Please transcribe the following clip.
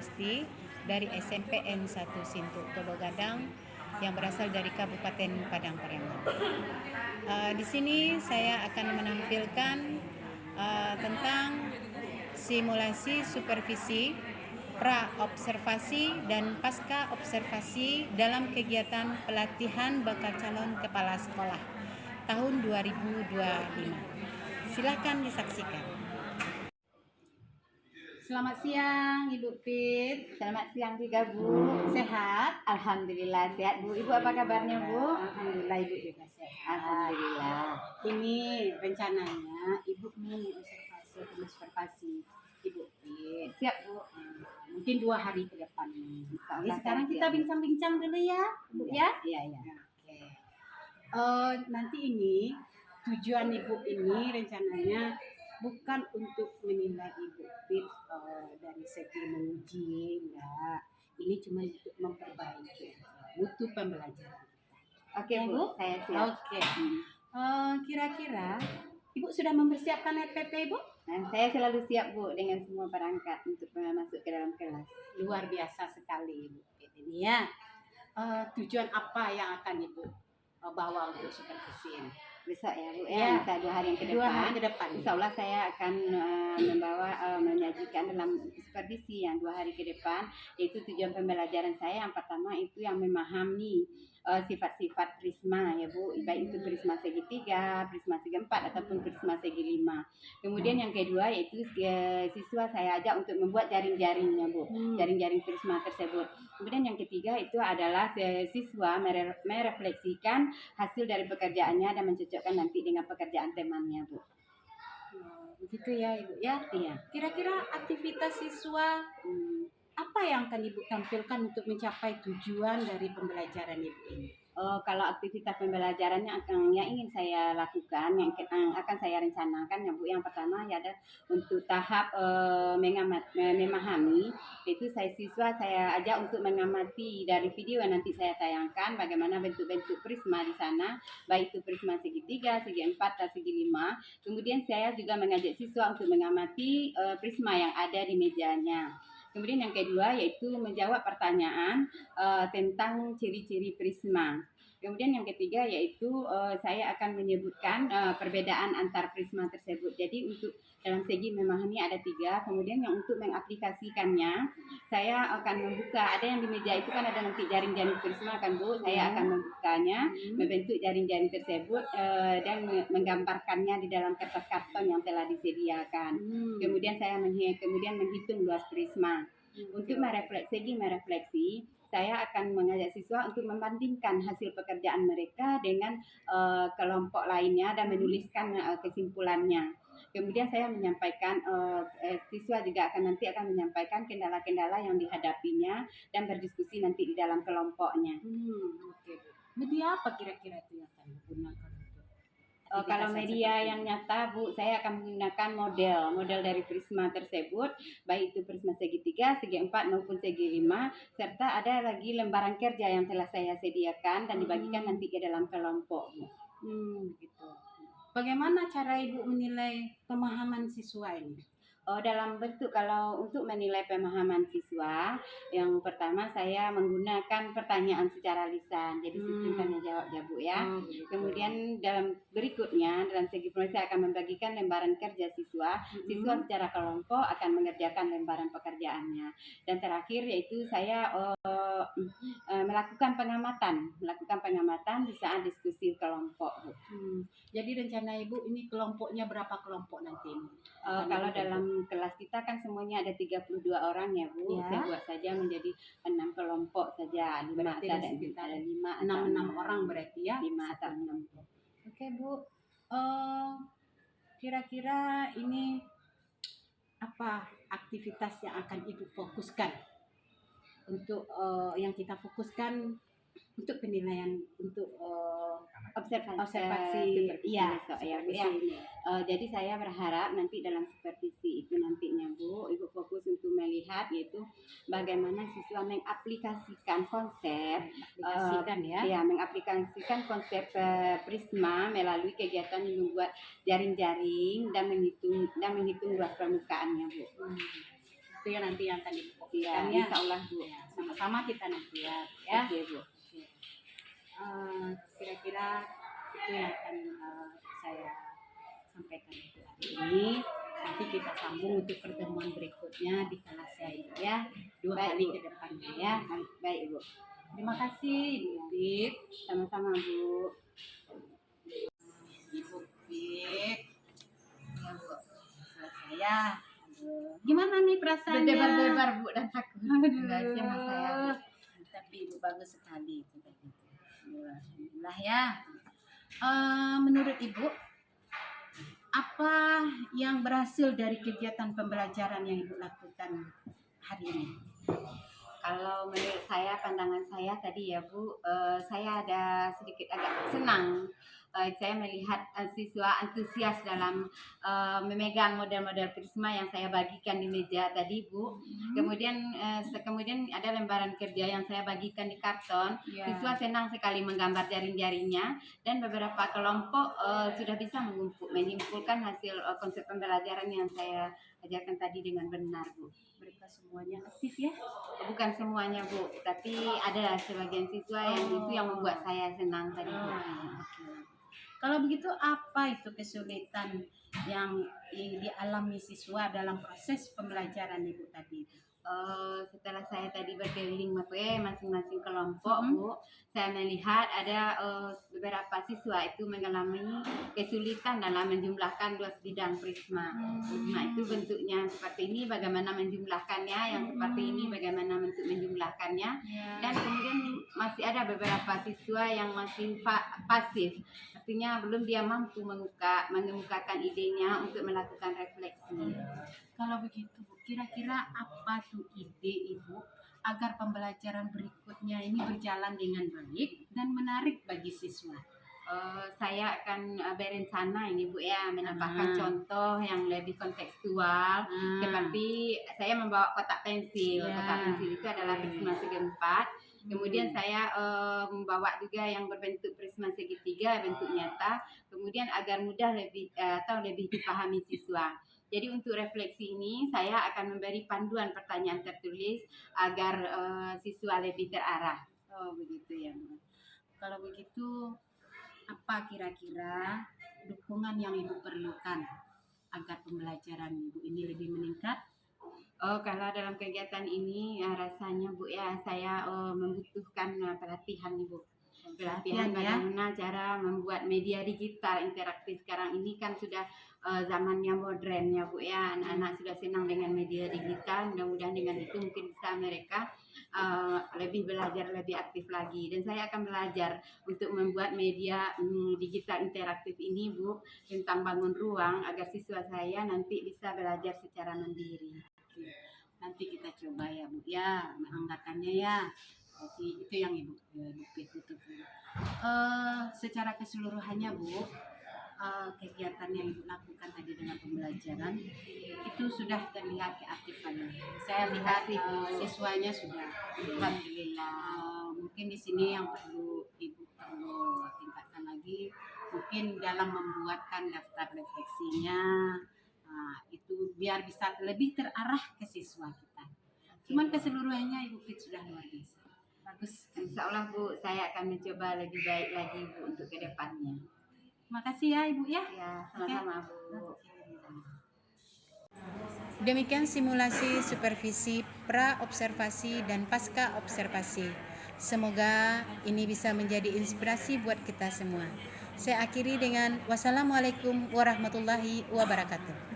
Gusti dari SMP N1 Sintu Tobogadang yang berasal dari Kabupaten Padang Pariaman. Di sini saya akan menampilkan tentang simulasi supervisi, pra-observasi dan pasca observasi dalam kegiatan pelatihan bakal calon kepala sekolah tahun 2025. Silakan disaksikan. Selamat siang Ibu Fit. Selamat siang juga Bu. Sehat? Alhamdulillah sehat Bu. Ibu apa kabarnya Bu? Alhamdulillah Ibu juga sehat. Alhamdulillah. Ini rencananya Ibu mau observasi Ibu Fit. Siap Bu. Mungkin 2 hari ke depan. Jadi sekarang siap, kita bincang-bincang dulu ya Bu ya. Iya. Oke. Nanti ini tujuan Ibu ini rencananya bukan untuk menilai Ibu Fit dari segi menguji, enggak. Ini cuma untuk memperbaiki mutu pembelajaran. Oke Bu, saya siap. Oke. Kira-kira Ibu sudah mempersiapkan RPP Ibu? Nah, saya selalu siap Bu dengan semua perangkat untuk masuk ke dalam kelas. Luar biasa sekali Ibu Fit ini ya. Tujuan apa yang akan Ibu bawa untuk supervisi ini? Besok ya Bu Ya. Bisa 2 hari yang ke 2 depan. hari ke depan. Insya Allah saya akan membawa menyajikan dalam supervisi yang 2 hari ke depan, yaitu tujuan pembelajaran saya yang pertama itu yang memahami sifat-sifat prisma ya Bu, baik itu prisma segi 3, prisma segi 4 ataupun prisma segi 5. Kemudian yang kedua yaitu siswa saya ajak untuk membuat jaring-jaringnya Bu, jaring-jaring prisma tersebut. Kemudian yang ketiga itu adalah siswa merefleksikan hasil dari pekerjaannya dan mencocokkan nanti dengan pekerjaan temannya Bu. Begitu ya Ibu ya. Iya. Kira-kira aktivitas siswa apa yang akan Ibu tampilkan untuk mencapai tujuan dari pembelajaran Ibu ini? Kalau aktivitas pembelajarannya yang ingin saya lakukan, yang akan saya rencanakan ya Bu, yang pertama ya ada untuk tahap memahami, itu siswa saya ajak untuk mengamati dari video yang nanti saya tayangkan bagaimana bentuk-bentuk prisma di sana, baik itu prisma segi 3, segi 4, dan segi 5. Kemudian saya juga mengajak siswa untuk mengamati prisma yang ada di mejanya. Kemudian yang kedua yaitu menjawab pertanyaan tentang ciri-ciri prisma. Kemudian yang ketiga yaitu saya akan menyebutkan perbedaan antar prisma tersebut. Jadi untuk dalam segi memahami ada 3. Kemudian yang untuk mengaplikasikannya saya akan membuka. Ada yang di meja itu kan ada nanti jaring-jaring prisma kan Bu. Saya akan membukanya, membentuk jaring-jaring tersebut dan menggambarkannya di dalam kertas karton yang telah disediakan. Kemudian saya menghitung luas prisma. Untuk merefleksi, saya akan mengajak siswa untuk membandingkan hasil pekerjaan mereka dengan kelompok lainnya dan menuliskan kesimpulannya. Kemudian saya menyampaikan, siswa juga nanti akan menyampaikan kendala-kendala yang dihadapinya dan berdiskusi nanti di dalam kelompoknya. Oke. Media apa kira-kira itu yang akan digunakan? Kalau media yang nyata Bu, saya akan menggunakan model dari prisma tersebut, baik itu prisma segi 3, segi 4 maupun segi 5, serta ada lagi lembaran kerja yang telah saya sediakan dan dibagikan nanti ke dalam kelompok Bu. Gitu. Bagaimana cara Ibu menilai pemahaman siswa ini? Dalam bentuk kalau untuk menilai pemahaman siswa, yang pertama saya menggunakan pertanyaan secara lisan, jadi sistem tanya jawab ya Bu ya. Kemudian dalam berikutnya dalam segi proses saya akan membagikan lembaran kerja siswa. Siswa secara kelompok akan mengerjakan lembaran pekerjaannya. Dan terakhir yaitu saya melakukan pengamatan di saat diskusi kelompok Bu. Jadi rencana Ibu ini kelompoknya berapa kelompok nanti? Kalau dalam kelas kita kan semuanya ada 32 orang ya Bu. Ya. Saya buat saja menjadi 6 kelompok saja. 5 Berarti ada sekitar 5 6 orang berarti ya? 5 atau 6. Oke Bu. Kira-kira ini apa aktivitas yang akan Ibu fokuskan untuk yang kita fokuskan untuk penilaian untuk observasi ya, supervisi. jadi saya berharap nanti dalam supervisi itu nantinya Bu, Ibu fokus untuk melihat yaitu bagaimana siswa mengaplikasikan konsep mengaplikasikan konsep prisma melalui kegiatan membuat jaring-jaring dan menghitung luas permukaannya Bu. itu ya nanti yang akan Iya, difokuskan ya. insya Allah Bu. Ya, sama-sama kita nanti ya. Oke Bu. Kira-kira itu yang akan saya sampaikan untuk hari ini. Nanti kita sambung untuk pertemuan berikutnya di kelas saya ya, 2 Baik, kali Bu. ke depannya ya. Baik Bu. Terima kasih Ibu Pip. Sama-sama Bu. Ibu Pip, Ya Bu. selesai ya. Gimana nih perasaannya? Berdebar-debar Bu dan takut. Aduh. Baca mas saya Bu. Tapi Ibu bagus sekali itu tadi. Alhamdulillah ya. Menurut Ibu, apa yang berhasil dari kegiatan pembelajaran yang Ibu lakukan hari ini? Kalau menurut saya, pandangan saya tadi ya Bu, saya ada sedikit agak senang. Saya melihat siswa antusias dalam memegang model-model prisma yang saya bagikan di meja tadi Bu. Kemudian ada lembaran kerja yang saya bagikan di karton. Ya. Siswa senang sekali menggambar jaring-jaringnya, dan beberapa kelompok sudah bisa menyimpulkan hasil konsep pembelajaran yang saya ajarkan tadi dengan benar Bu. Mereka semuanya aktif ya? Bukan semuanya Bu, tapi ada sebagian siswa yang itu yang membuat saya senang tadi Bu. Oke. Kalau begitu apa itu kesulitan yang dialami siswa dalam proses pembelajaran Ibu tadi itu? Setelah saya tadi berkeliling masing-masing kelompok Bu, saya melihat ada beberapa siswa itu mengalami kesulitan dalam menjumlahkan 2 bidang prisma. Prisma itu bentuknya seperti ini, bagaimana menjumlahkannya, yang seperti ini bagaimana bentuk menjumlahkannya, dan kemudian masih ada beberapa siswa yang masih pasif, artinya belum dia mampu mengemukakan idenya untuk melakukan refleksi. Kalau begitu Bu, kira-kira apa tuh ide Ibu agar pembelajaran berikutnya ini berjalan dengan baik dan menarik bagi siswa? Saya akan berencana ini Bu ya, menambahkan contoh yang lebih kontekstual, seperti saya membawa kotak pensil. Kotak pensil itu adalah prisma segi 4. Kemudian saya membawa juga yang berbentuk prisma segitiga, bentuk nyata. Kemudian agar mudah lebih dipahami siswa. Jadi untuk refleksi ini saya akan memberi panduan pertanyaan tertulis agar siswa lebih terarah. Oh begitu ya Bu. Kalau begitu, apa kira-kira dukungan yang Ibu perlukan agar pembelajaran Ibu ini lebih meningkat? Kalau dalam kegiatan ini rasanya Bu ya, saya membutuhkan pelatihan Ibu. Pelatihan bagaimana cara membuat media digital interaktif. Sekarang ini kan sudah zamannya modern ya Bu ya, anak-anak sudah senang dengan media digital. Mudah-mudahan dengan itu mungkin bisa mereka lebih belajar lebih aktif lagi, dan saya akan belajar untuk membuat media digital interaktif ini Bu, tentang bangun ruang agar siswa saya nanti bisa belajar secara mandiri. Nanti kita coba ya Bu ya, menganggatannya ya. Jadi itu yang Ibu tutup. Secara keseluruhannya Bu, kegiatan yang Ibu lakukan tadi dengan pembelajaran itu sudah terlihat keaktifannya. Saya lihat siswanya sudah, alhamdulillah. Mungkin di sini yang perlu Ibu tingkatkan lagi, mungkin dalam membuatkan daftar refleksinya. Itu biar bisa lebih terarah ke siswa kita. Cuman keseluruhannya Ibu Pit sudah luar biasa. Bagus. Insya Allah Bu, saya akan mencoba lebih baik lagi Bu untuk kedepannya. Terima kasih ya Ibu ya. Ya, sama-sama Bu. Demikian simulasi supervisi pra-observasi dan pasca-observasi. Semoga ini bisa menjadi inspirasi buat kita semua. Saya akhiri dengan wassalamualaikum warahmatullahi wabarakatuh.